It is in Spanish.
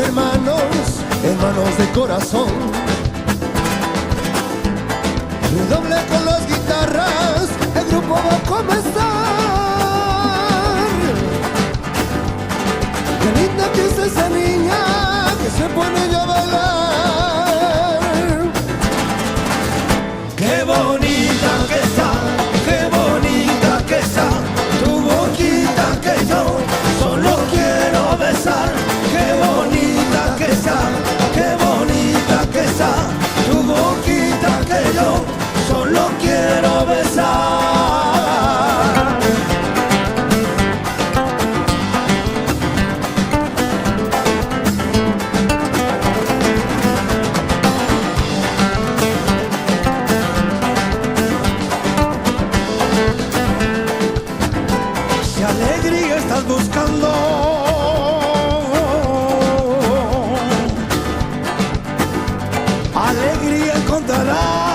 hermanos de corazón. Redoble con las guitarras, el grupo va a comenzar. Qué linda que es esa niña que se pone ya a bailar. Qué bonita que está, qué bonita que está, tu boquita que yo solo quiero besar. Qué bonita que está, qué bonita que está, tu boquita que yo solo quiero besar. Si alegría estás buscando, alegría encontrarás.